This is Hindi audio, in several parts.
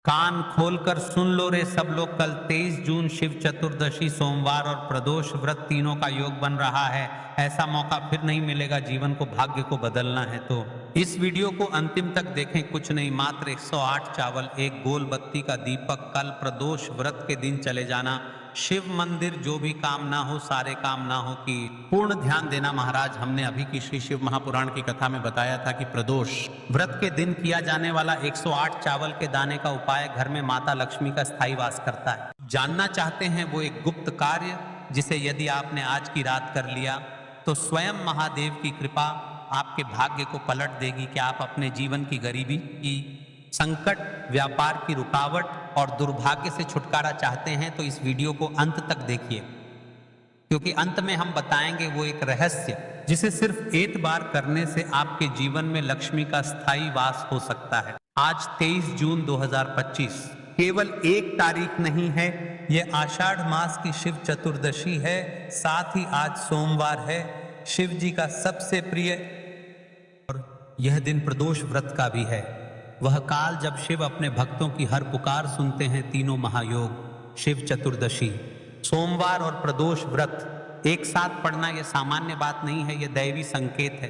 कान खोलकर सुन लो रे सब लोग, कल 23 जून शिव चतुर्दशी सोमवार और प्रदोष व्रत तीनों का योग बन रहा है। ऐसा मौका फिर नहीं मिलेगा, जीवन को भाग्य को बदलना है तो इस वीडियो को अंतिम तक देखें। कुछ नहीं, मात्र 108 चावल, एक गोल बत्ती का दीपक, कल प्रदोष व्रत के दिन चले जाना शिव मंदिर। जो भी काम ना हो, सारे काम ना हो कि पूर्ण ध्यान देना। महाराज, हमने अभी की श्री शिव महापुराण की कथा में बताया था कि प्रदोष व्रत के दिन किया जाने वाला 108 चावल के दाने का उपाय घर में माता लक्ष्मी का स्थायी वास करता है। जानना चाहते हैं वो एक गुप्त कार्य जिसे यदि आपने आज की रात कर लिया तो स्वयं महादेव की कृपा आपके भाग्य को पलट देगी कि आप अपने जीवन की गरीबी की संकट, व्यापार की रुकावट और दुर्भाग्य से छुटकारा चाहते हैं तो इस वीडियो को अंत तक देखिए, क्योंकि अंत में हम बताएंगे वो एक रहस्य जिसे सिर्फ एक बार करने से आपके जीवन में लक्ष्मी का स्थायी वास हो सकता है। आज 23 जून 2025 केवल एक तारीख नहीं है, यह आषाढ़ मास की शिव चतुर्दशी है। साथ ही आज सोमवार है, शिव जी का सबसे प्रिय, और यह दिन प्रदोष व्रत का भी है। वह काल जब शिव अपने भक्तों की हर पुकार सुनते हैं। तीनों महायोग, शिव चतुर्दशी, सोमवार और प्रदोष व्रत एक साथ पढ़ना यह सामान्य बात नहीं है, यह दैवी संकेत है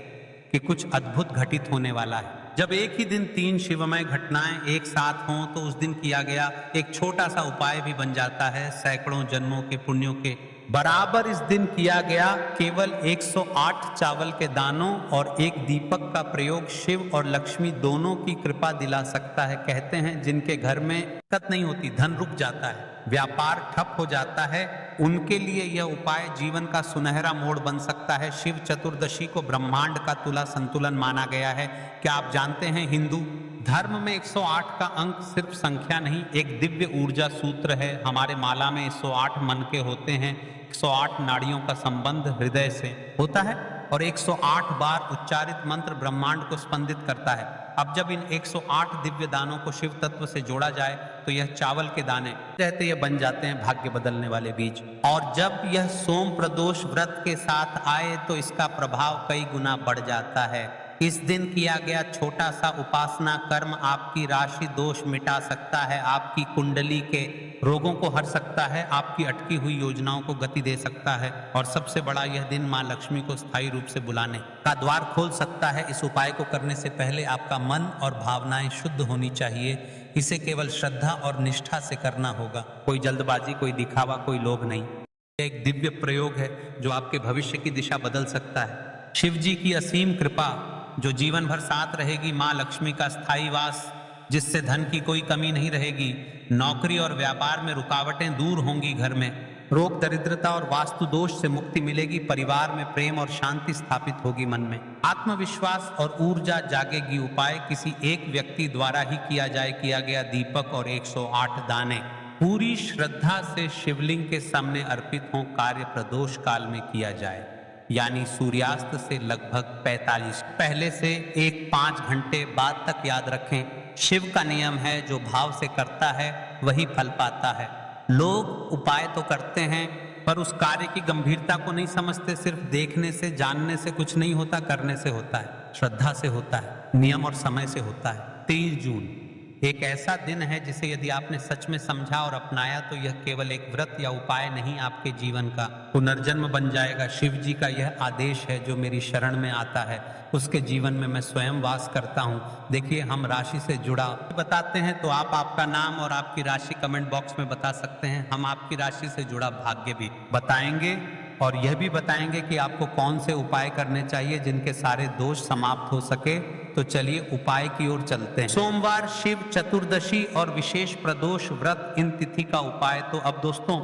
कि कुछ अद्भुत घटित होने वाला है। जब एक ही दिन 3 शिवमय घटनाएं एक साथ हों तो उस दिन किया गया एक छोटा सा उपाय भी बन जाता है सैकड़ों जन्मों के पुण्यों के बराबर। इस दिन किया गया केवल 108 चावल के दानों और एक दीपक का प्रयोग शिव और लक्ष्मी दोनों की कृपा दिला सकता है। कहते हैं जिनके घर में दिक्कत नहीं होती, धन रुक जाता है, व्यापार ठप हो जाता है, उनके लिए यह उपाय जीवन का सुनहरा मोड़ बन सकता है। शिव चतुर्दशी को ब्रह्मांड का तुला संतुलन माना गया है। क्या आप जानते हैं, हिंदू धर्म में 108 का अंक सिर्फ संख्या नहीं, एक दिव्य ऊर्जा सूत्र है। हमारे माला में 108 मन के होते हैं। 108 नाड़ियों का संबंध हृदय से होता है और 108 बार उच्चारित मंत्र ब्रह्मांड को स्पंदित करता है। अब जब इन 108 दिव्य दानों को शिव तत्व से जोड़ा जाए तो यह चावल के दाने रहते ये बन जाते हैं भाग्य बदलने वाले बीज। और जब यह सोम प्रदोष व्रत के साथ आए तो इसका प्रभाव कई गुना बढ़ जाता है। इस दिन किया गया छोटा सा उपासना कर्म आपकी राशि दोष मिटा सकता है, आपकी कुंडली के रोगों को हर सकता है, आपकी अटकी हुई योजनाओं को गति दे सकता है और सबसे बड़ा यह दिन मां लक्ष्मी को स्थायी रूप से बुलाने का द्वार खोल सकता है। इस उपाय को करने से पहले आपका मन और भावनाएं शुद्ध होनी चाहिए। इसे केवल श्रद्धा और निष्ठा से करना होगा, कोई जल्दबाजी, कोई दिखावा, कोई लोभ नहीं। यह एक दिव्य प्रयोग है जो आपके भविष्य की दिशा बदल सकता है। शिव जी की असीम कृपा जो जीवन भर साथ रहेगी, मां लक्ष्मी का स्थायी वास जिससे धन की कोई कमी नहीं रहेगी, नौकरी और व्यापार में रुकावटें दूर होंगी, घर में रोग दरिद्रता और वास्तु दोष से मुक्ति मिलेगी, परिवार में प्रेम और शांति स्थापित होगी, मन में आत्मविश्वास और ऊर्जा जागेगी। उपाय किसी एक व्यक्ति द्वारा ही किया जाए। किया गया दीपक और 108 दाने पूरी श्रद्धा से शिवलिंग के सामने अर्पित हों। कार्य प्रदोष काल में किया जाए, यानी सूर्यास्त से लगभग 45 पहले से 1-5 घंटे बाद तक। याद रखें, शिव का नियम है जो भाव से करता है वही फल पाता है। लोग उपाय तो करते हैं पर उस कार्य की गंभीरता को नहीं समझते। सिर्फ देखने से, जानने से कुछ नहीं होता, करने से होता है, श्रद्धा से होता है, नियम और समय से होता है। 23 जून एक ऐसा दिन है जिसे यदि आपने सच में समझा और अपनाया तो यह केवल एक व्रत या उपाय नहीं, आपके जीवन का पुनर्जन्म बन जाएगा। शिव जी का यह आदेश है, जो मेरी शरण में आता है उसके जीवन में मैं स्वयं वास करता हूँ। देखिए, हम राशि से जुड़ा बताते हैं तो आप आपका नाम और आपकी राशि कमेंट बॉक्स में बता सकते हैं। हम आपकी राशि से जुड़ा भाग्य भी बताएंगे और यह भी बताएंगे कि आपको कौन से उपाय करने चाहिए जिनके सारे दोष समाप्त हो सके। तो चलिए उपाय की ओर चलते हैं। सोमवार, शिव चतुर्दशी और विशेष प्रदोष व्रत, इन तिथि का उपाय। तो अब दोस्तों,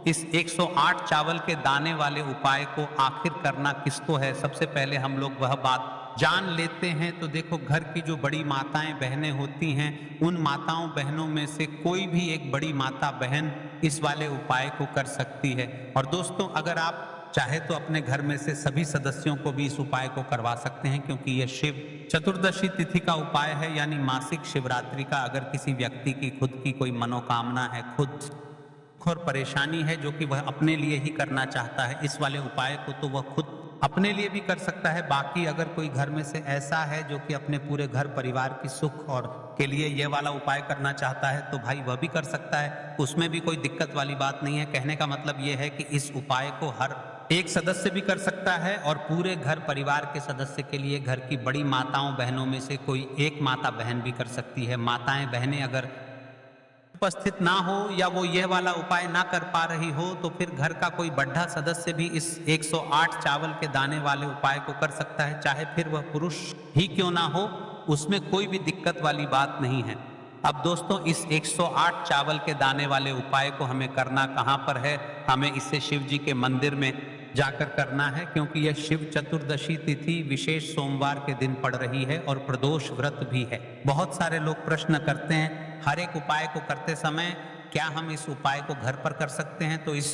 इस 108 चावल के दाने वाले उपाय को आखिर करना किसको है, सबसे पहले हम लोग वह बात जान लेते हैं। तो देखो, घर की जो बड़ी माताएं बहनें होती हैं, उन माताओं बहनों में से कोई भी एक बड़ी माता बहन इस वाले उपाय को कर सकती है। और दोस्तों, अगर आप चाहे तो अपने घर में से सभी सदस्यों को भी इस उपाय को करवा सकते हैं, क्योंकि यह शिव चतुर्दशी तिथि का उपाय है, यानी मासिक शिवरात्रि का। अगर किसी व्यक्ति की खुद की कोई मनोकामना है, खुद और परेशानी है जो कि वह अपने लिए ही करना चाहता है, इस वाले उपाय को तो वह खुद अपने लिए भी कर सकता है। बाकी अगर कोई घर में से ऐसा है जो कि अपने पूरे घर परिवार की सुख और के लिए ये वाला उपाय करना चाहता है तो भाई वह भी कर सकता है, उसमें भी कोई दिक्कत वाली बात नहीं है। कहने का मतलब ये है कि इस उपाय को हर एक सदस्य भी कर सकता है और पूरे घर परिवार के सदस्य के लिए घर की बड़ी माताओं बहनों में से कोई एक माता बहन भी कर सकती है। माताएं बहनें अगर उपस्थित ना हो या वो यह वाला उपाय ना कर पा रही हो तो फिर घर का कोई बड़ा सदस्य भी इस 108 चावल के दाने वाले उपाय को कर सकता है, चाहे फिर वह पुरुष ही क्यों ना हो, उसमें कोई भी दिक्कत वाली बात नहीं है। अब दोस्तों इस 108 चावल के दाने वाले उपाय को हमें करना कहाँ पर है? हमें इसे शिव जी के मंदिर में जाकर करना है, क्योंकि यह शिव चतुर्दशी तिथि विशेष सोमवार के दिन पड़ रही है और प्रदोष व्रत भी है। बहुत सारे लोग प्रश्न करते हैं हर एक उपाय को करते समय क्या हम इस उपाय को घर पर कर सकते हैं? तो इस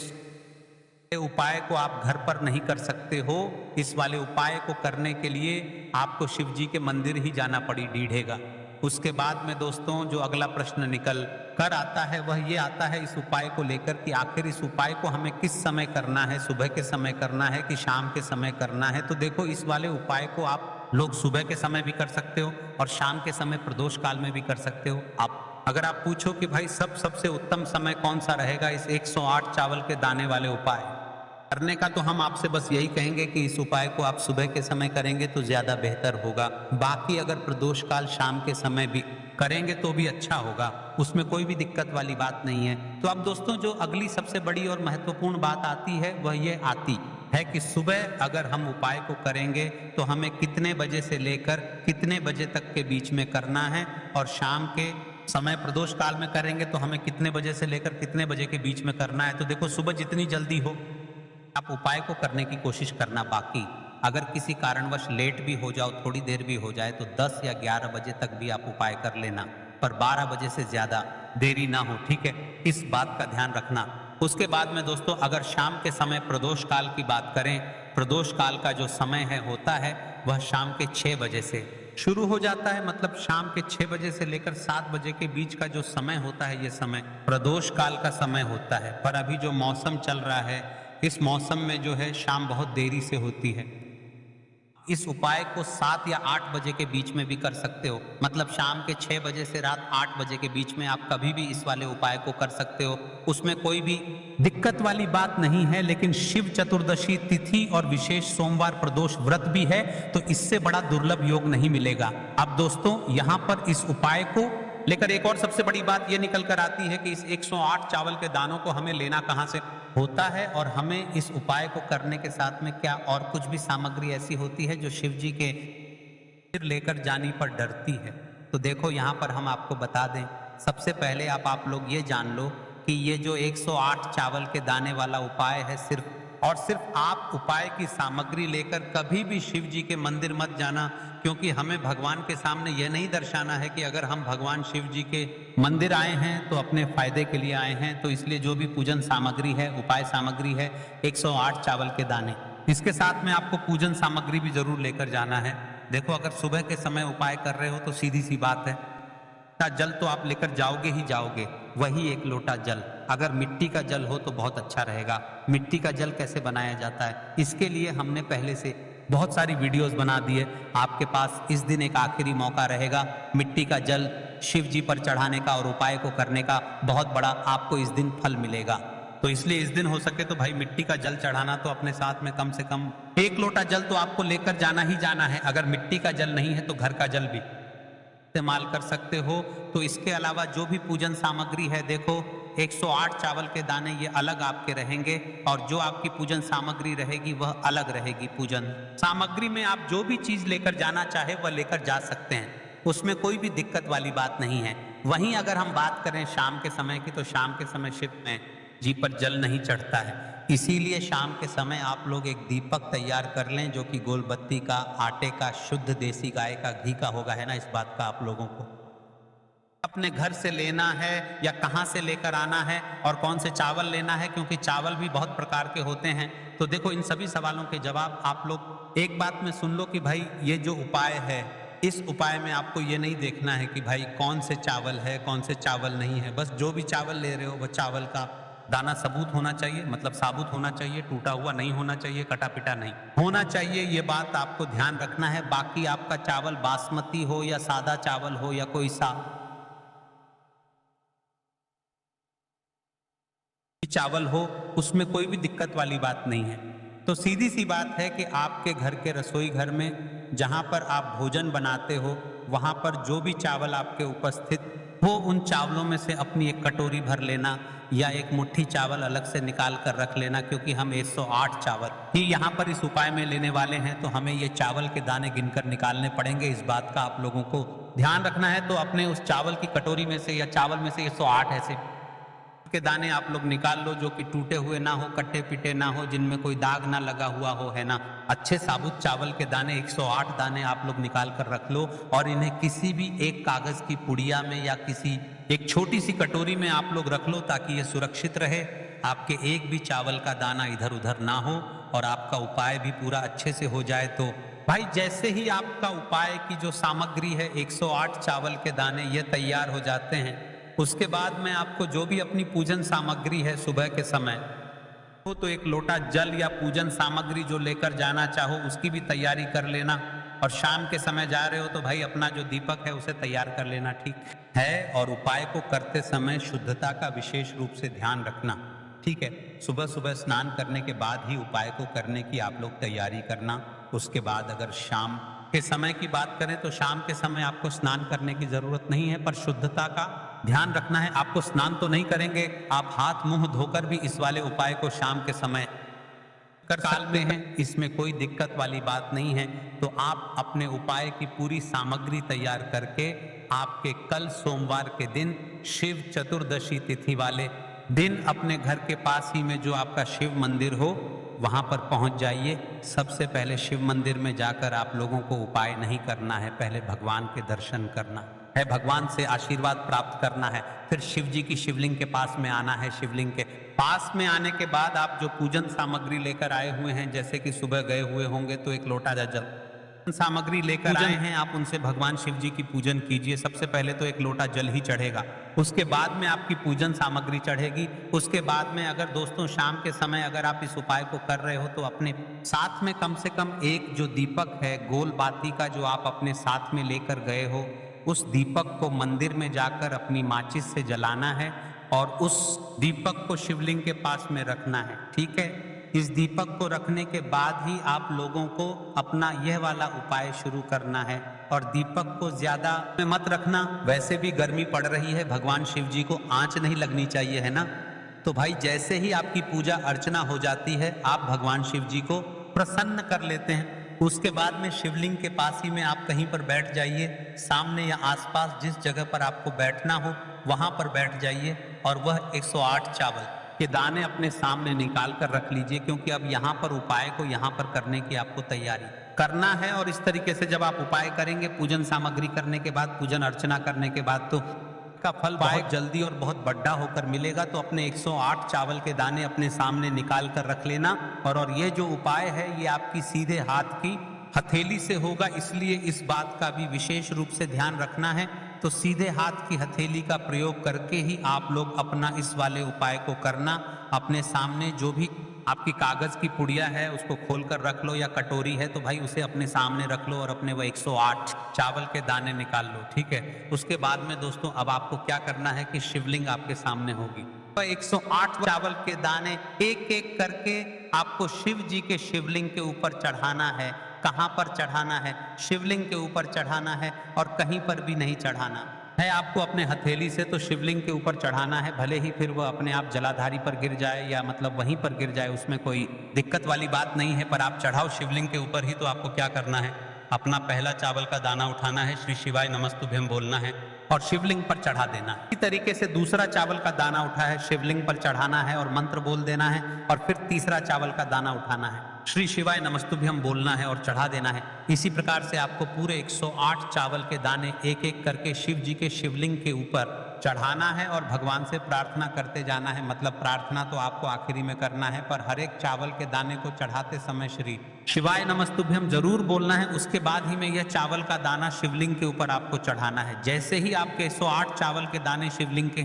उपाय को आप घर पर नहीं कर सकते हो। इस वाले उपाय को करने के लिए आपको शिव जी के मंदिर ही जाना पड़ी ढीढ़ेगा। उसके बाद में दोस्तों जो अगला प्रश्न निकल कर आता है वह ये आता है इस उपाय को लेकर कि आखिर इस उपाय को हमें किस समय करना है, सुबह के समय करना है कि शाम के समय करना है? तो देखो इस वाले उपाय को आप लोग सुबह के समय भी कर सकते हो और शाम के समय प्रदोष काल में भी कर सकते हो। अगर आप पूछो कि भाई सबसे उत्तम समय कौन सा रहेगा इस 108 चावल के दाने वाले उपाय करने का, तो हम आपसे बस यही कहेंगे कि इस उपाय को आप सुबह के समय करेंगे तो ज्यादा बेहतर होगा। बाकी अगर प्रदोष काल शाम के समय भी करेंगे तो भी अच्छा होगा, उसमें कोई भी दिक्कत वाली बात नहीं है। तो अब दोस्तों जो अगली सबसे बड़ी और महत्वपूर्ण बात आती है वह ये आती है कि सुबह अगर हम उपाय को करेंगे तो हमें कितने बजे से लेकर कितने बजे तक के बीच में करना है, और शाम के समय प्रदोष काल में करेंगे तो हमें कितने बजे से लेकर कितने बजे के बीच में करना है। तो देखो सुबह जितनी जल्दी हो आप उपाय को करने की कोशिश करना। बाकी अगर किसी कारणवश लेट भी हो जाओ, थोड़ी देर भी हो जाए, तो 10 या 11 बजे तक भी आप उपाय कर लेना, पर 12 बजे से ज्यादा देरी ना हो, ठीक है? इस बात का ध्यान रखना। उसके बाद में दोस्तों अगर शाम के समय प्रदोष काल की बात करें, प्रदोष काल का जो समय है होता है वह शाम के 6 बजे से शुरू हो जाता है। मतलब शाम के 6 बजे से लेकर 7 बजे के बीच का जो समय होता है ये समय प्रदोष काल का समय होता है। पर अभी जो मौसम चल रहा है इस मौसम में जो है शाम बहुत देरी से होती है। इस उपाय को 7 या 8 बजे के बीच में भी कर सकते हो, मतलब शाम के 6 बजे से रात 8 बजे के बीच में आप कभी भी इस वाले उपाय को कर सकते हो, उसमें कोई भी दिक्कत वाली बात नहीं है। लेकिन शिव चतुर्दशी तिथि और विशेष सोमवार प्रदोष व्रत भी है, तो इससे बड़ा दुर्लभ योग नहीं मिलेगा। अब दोस्तों यहाँ पर इस उपाय को लेकर एक और सबसे बड़ी बात यह निकल कर आती है कि इस 108 चावल के दानों को हमें लेना कहाँ से होता है, और हमें इस उपाय को करने के साथ में क्या और कुछ भी सामग्री ऐसी होती है जो शिव जी के फिर लेकर जाने पर डरती है। तो देखो यहाँ पर हम आपको बता दें, सबसे पहले आप लोग ये जान लो कि ये जो 108 चावल के दाने वाला उपाय है सिर्फ और सिर्फ आप उपाय की सामग्री लेकर कभी भी शिव जी के मंदिर मत जाना, क्योंकि हमें भगवान के सामने यह नहीं दर्शाना है कि अगर हम भगवान शिव जी के मंदिर आए हैं तो अपने फायदे के लिए आए हैं। तो इसलिए जो भी पूजन सामग्री है, उपाय सामग्री है 108 चावल के दाने, इसके साथ में आपको पूजन सामग्री भी जरूर लेकर जाना है। देखो अगर सुबह के समय उपाय कर रहे हो तो सीधी सी बात है जल तो आप लेकर जाओगे ही जाओगे, वही 1 लोटा जल। अगर मिट्टी का जल हो तो बहुत अच्छा रहेगा। मिट्टी का जल कैसे बनाया जाता है इसके लिए हमने पहले से बहुत सारी वीडियोस बना दी है। आपके पास इस दिन एक आखिरी मौका रहेगा मिट्टी का जल शिव जी पर चढ़ाने का और उपाय को करने का, बहुत बड़ा आपको इस दिन फल मिलेगा। तो इसलिए इस दिन हो सके तो भाई मिट्टी का जल चढ़ाना तो अपने साथ में कम से कम 1 लोटा जल तो आपको लेकर जाना ही जाना है। अगर मिट्टी का जल नहीं है तो घर का जल भी इस्तेमाल कर सकते हो। तो इसके अलावा जो भी पूजन सामग्री है, देखो 108 चावल के दाने ये अलग आपके रहेंगे और जो आपकी पूजन सामग्री रहेगी वह अलग रहेगी। पूजन सामग्री में आप जो भी चीज लेकर जाना चाहे वह लेकर जा सकते हैं, उसमें कोई भी दिक्कत वाली बात नहीं है। वहीं अगर हम बात करें शाम के समय की, तो शाम के समय शिव में जी पर जल नहीं चढ़ता है, इसीलिए शाम के समय आप लोग एक दीपक तैयार कर लें जो कि गोलबत्ती का, आटे का, शुद्ध देसी गाय का घी का होगा, है ना। इस बात का आप लोगों को अपने घर से लेना है या कहाँ से लेकर आना है और कौन से चावल लेना है, क्योंकि चावल भी बहुत प्रकार के होते हैं। तो देखो इन सभी सवालों के जवाब आप लोग एक बात में सुन लो कि भाई ये जो उपाय है, इस उपाय में आपको ये नहीं देखना है कि भाई कौन से चावल है कौन से चावल नहीं है। बस जो भी चावल ले रहे हो वह चावल का दाना सबूत होना चाहिए, मतलब साबुत होना चाहिए, टूटा हुआ नहीं होना चाहिए, कटा पिटा नहीं होना चाहिए। ये बात आपको ध्यान रखना है। बाकी आपका चावल बासमती हो या सादा चावल हो या कोई सा चावल हो, उसमें कोई भी दिक्कत वाली बात नहीं है। तो सीधी सी बात है कि आपके घर के रसोई घर में जहाँ पर आप भोजन बनाते हो, वहाँ पर जो भी चावल आपके उपस्थित हो, उन चावलों में से अपनी एक कटोरी भर लेना या एक मुट्ठी चावल अलग से निकाल कर रख लेना, क्योंकि हम 108 चावल ही यहाँ पर इस उपाय में लेने वाले हैं, तो हमें ये चावल के दाने गिनकर निकालने पड़ेंगे। इस बात का आप लोगों को ध्यान रखना है। तो अपने उस चावल की कटोरी में से या चावल में से 108 ऐसे के दाने आप लोग निकाल लो, जो कि टूटे हुए ना हो, कट्टे पिटे ना हो, जिनमें कोई दाग ना लगा हुआ हो, है ना। अच्छे साबुत चावल के दाने 108 दाने आप लोग निकाल कर रख लो और इन्हें किसी भी एक कागज की पुड़िया में या किसी एक छोटी सी कटोरी में आप लोग रख लो, ताकि ये सुरक्षित रहे, आपके एक भी चावल का दाना इधर उधर ना हो और आपका उपाय भी पूरा अच्छे से हो जाए। तो भाई जैसे ही आपका उपाय की जो सामग्री है 108 चावल के दाने ये तैयार हो जाते हैं, उसके बाद में आपको जो भी अपनी पूजन सामग्री है सुबह के समय हो, तो एक लोटा जल या पूजन सामग्री जो लेकर जाना चाहो उसकी भी तैयारी कर लेना। और शाम के समय जा रहे हो तो भाई अपना जो दीपक है उसे तैयार कर लेना, ठीक है। और उपाय को करते समय शुद्धता का विशेष रूप से ध्यान रखना, ठीक है। सुबह सुबह स्नान करने के बाद ही उपाय को करने की आप लोग तैयारी करना। उसके बाद अगर शाम के समय की बात करें तो शाम के समय आपको स्नान करने की जरूरत नहीं है, पर शुद्धता का ध्यान रखना है। आपको स्नान तो नहीं करेंगे, आप हाथ मुंह धोकर भी इस वाले उपाय को शाम के समय कर सकते हैं, इसमें कोई दिक्कत वाली बात नहीं है। तो आप अपने उपाय की पूरी सामग्री तैयार करके आपके कल सोमवार के दिन शिव चतुर्दशी तिथि वाले दिन अपने घर के पास ही में जो आपका शिव मंदिर हो वहां पर पहुंच जाइए। सबसे पहले शिव मंदिर में जाकर आप लोगों को उपाय नहीं करना है, पहले भगवान के दर्शन करना है, भगवान से आशीर्वाद प्राप्त करना है। फिर शिव जी की शिवलिंग के पास में आना है। शिवलिंग के पास में आने के बाद आप जो पूजन सामग्री लेकर आए हुए हैं, जैसे कि सुबह गए हुए होंगे तो एक लोटा जल सामग्री लेकर आए हैं, आप उनसे भगवान शिव जी की पूजन कीजिए। सबसे पहले तो एक लोटा जल ही चढ़ेगा, उसके बाद में आपकी पूजन सामग्री चढ़ेगी। उसके बाद में अगर दोस्तों शाम के समय अगर आप इस उपाय को कर रहे हो तो अपने साथ में कम से कम एक जो दीपक है गोल बाती का, जो आप अपने साथ में लेकर गए हो, उस दीपक को मंदिर में जाकर अपनी माचिस से जलाना है और उस दीपक को शिवलिंग के पास में रखना है, ठीक है। इस दीपक को रखने के बाद ही आप लोगों को अपना यह वाला उपाय शुरू करना है। और दीपक को ज्यादा में मत रखना, वैसे भी गर्मी पड़ रही है, भगवान शिव जी को आंच नहीं लगनी चाहिए, है ना। तो भाई जैसे ही आपकी पूजा अर्चना हो जाती है, आप भगवान शिव जी को प्रसन्न कर लेते हैं। उसके बाद में शिवलिंग के पास ही में आप कहीं पर बैठ जाइए, सामने या आसपास जिस जगह पर आपको बैठना हो वहां पर बैठ जाइए और वह 108 चावल के दाने अपने सामने निकाल कर रख लीजिए, क्योंकि अब यहाँ पर उपाय को यहाँ पर करने की आपको तैयारी करना है। और इस तरीके से जब आप उपाय करेंगे, पूजन सामग्री करने के बाद, पूजन अर्चना करने के बाद, तो का फल बहुत जल्दी और बहुत बड़ा होकर मिलेगा। तो अपने 108 चावल के दाने अपने सामने निकाल कर रख लेना। और ये जो उपाय है ये आपकी सीधे हाथ की हथेली से होगा, इसलिए इस बात का भी विशेष रूप से ध्यान रखना है। तो सीधे हाथ की हथेली का प्रयोग करके ही आप लोग अपना इस वाले उपाय को करना। अपने सामने जो भी आपकी कागज की पुड़िया है उसको खोल कर रख लो, या कटोरी है तो भाई उसे अपने सामने रख लो और अपने वो 108 चावल के दाने निकाल लो, ठीक है। उसके बाद में दोस्तों अब आपको क्या करना है कि शिवलिंग आपके सामने होगी, तो 108 चावल के दाने एक एक करके आपको शिव जी के शिवलिंग के ऊपर चढ़ाना है। कहां पर चढ़ाना है? शिवलिंग के ऊपर चढ़ाना है और कहीं पर भी नहीं चढ़ाना है। आपको अपने हथेली से तो शिवलिंग के ऊपर चढ़ाना है, भले ही फिर वो अपने आप जलाधारी पर गिर जाए या मतलब वहीं पर गिर जाए, उसमें कोई दिक्कत वाली बात नहीं है, पर आप चढ़ाओ शिवलिंग के ऊपर ही। तो आपको क्या करना है, अपना पहला चावल का दाना उठाना है, श्री शिवाय नमस्तुभ्यम बोलना है और शिवलिंग पर चढ़ा देना। इसी तरीके से दूसरा चावल का दाना उठा है, शिवलिंग पर चढ़ाना है और मंत्र बोल देना है। और फिर तीसरा चावल का दाना उठाना है, श्री शिवाय नमस्तुभ्यम बोलना है और चढ़ा देना है। इसी प्रकार से आपको पूरे 108 चावल के दाने एक एक करके शिव जी के शिवलिंग के ऊपर चढ़ाना है और भगवान से प्रार्थना करते जाना है। मतलब प्रार्थना तो आपको आखिरी में करना है, पर हर एक चावल के दाने को चढ़ाते समय श्री शिवाय नमस्तुभ्यम जरूर बोलना है। उसके बाद ही में यह चावल का दाना शिवलिंग के ऊपर आपको चढ़ाना है। जैसे ही आपके 108 चावल के दाने शिवलिंग के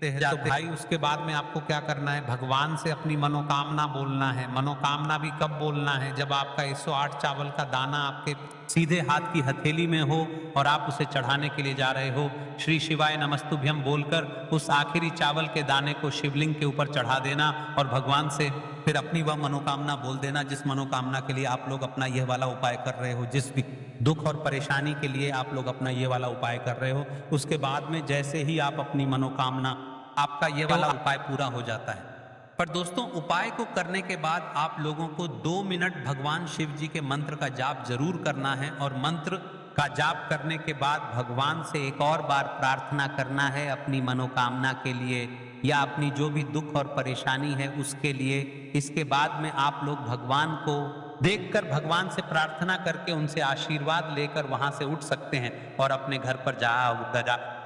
हैं तो भाई उसके बाद में आपको क्या करना है, भगवान से अपनी मनोकामना बोलना है। मनोकामना भी कब बोलना है, जब आपका 108 चावल का दाना आपके सीधे हाथ की हथेली में हो और आप उसे चढ़ाने के लिए जा रहे हो। श्री शिवाय नमस्तुभ्यम बोलकर उस आखिरी चावल के दाने को शिवलिंग के ऊपर चढ़ा देना और भगवान से फिर अपनी वह मनोकामना बोल देना जिस मनोकामना के लिए आप लोग अपना यह वाला उपाय कर रहे हो, जिस भी दुख और परेशानी के लिए आप लोग अपना ये वाला उपाय कर रहे हो। उसके बाद में जैसे ही आप अपनी मनोकामना, आपका ये वाला उपाय पूरा हो जाता है। पर दोस्तों उपाय को करने के बाद आप लोगों को 2 मिनट भगवान शिव जी के मंत्र का जाप जरूर करना है और मंत्र का जाप करने के बाद भगवान से एक और बार प्रार्थना करना है अपनी मनोकामना के लिए या अपनी जो भी दुख और परेशानी है उसके लिए। इसके बाद में आप लोग भगवान को देखकर, भगवान से प्रार्थना करके उनसे आशीर्वाद लेकर वहां से उठ सकते हैं और अपने घर पर जा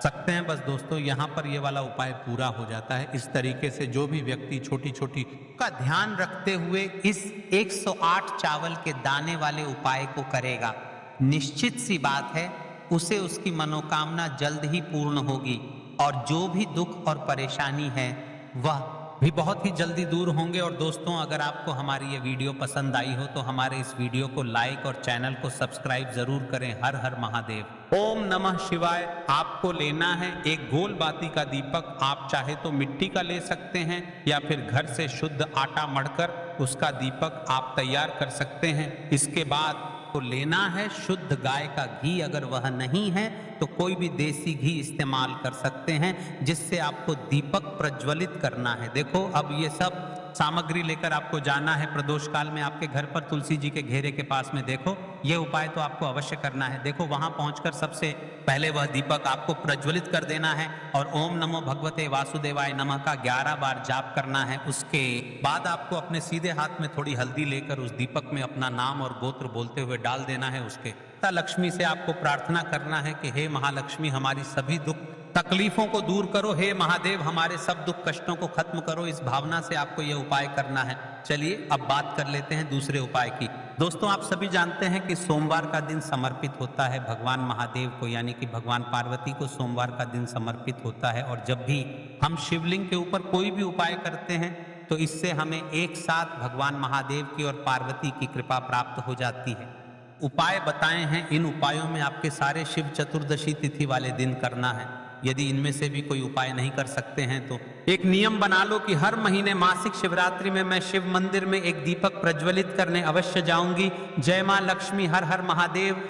सकते हैं। बस दोस्तों यहाँ पर ये वाला उपाय पूरा हो जाता है। इस तरीके से जो भी व्यक्ति छोटी छोटी का ध्यान रखते हुए इस 108 चावल के दाने वाले उपाय को करेगा, निश्चित सी बात है उसे उसकी मनोकामना जल्द ही पूर्ण होगी और जो भी दुख और परेशानी है वह भी बहुत ही जल्दी दूर होंगे। और दोस्तों अगर आपको हमारी ये वीडियो पसंद आई हो तो हमारे इस वीडियो को लाइक और चैनल को सब्सक्राइब जरूर करें। हर हर महादेव। ओम नमः शिवाय। आपको लेना है एक गोल बाती का दीपक, आप चाहे तो मिट्टी का ले सकते हैं या फिर घर से शुद्ध आटा मढ़कर उसका दीपक आप तैयार कर सकते हैं। इसके बाद तो लेना है शुद्ध गाय का घी, अगर वह नहीं है तो कोई भी देसी घी इस्तेमाल कर सकते हैं जिससे आपको दीपक प्रज्वलित करना है। देखो अब ये सब सामग्री लेकर आपको जाना है प्रदोष काल में आपके घर पर तुलसी जी के घेरे के पास में। देखो ये उपाय तो आपको अवश्य करना है। देखो वहां पहुंचकर सबसे पहले वह दीपक आपको प्रज्वलित कर देना है और ओम नमो भगवते वासुदेवाय नमः का 11 बार जाप करना है। उसके बाद आपको अपने सीधे हाथ में थोड़ी हल्दी लेकर उस दीपक में अपना नाम और गोत्र बोलते हुए डाल देना है। उसके लक्ष्मी से आपको प्रार्थना करना है कि हे महालक्ष्मी हमारी सभी दुख तकलीफों को दूर करो, हे महादेव हमारे सब दुख कष्टों को खत्म करो। इस भावना से आपको यह उपाय करना है। चलिए अब बात कर लेते हैं दूसरे उपाय की। दोस्तों आप सभी जानते हैं कि सोमवार का दिन समर्पित होता है भगवान महादेव को, यानी कि भगवान पार्वती को सोमवार का दिन समर्पित होता है। और जब भी हम शिवलिंग के ऊपर कोई भी उपाय करते हैं तो इससे हमें एक साथ भगवान महादेव की और पार्वती की कृपा प्राप्त हो जाती है। उपाय बताए हैं, इन उपायों में आपके सारे शिव चतुर्दशी तिथि वाले दिन करना है। यदि इनमें से भी कोई उपाय नहीं कर सकते हैं तो एक नियम बना लो कि हर महीने मासिक शिवरात्रि में मैं शिव मंदिर में एक दीपक प्रज्वलित करने अवश्य जाऊंगी। जय मां लक्ष्मी, हर हर महादेव।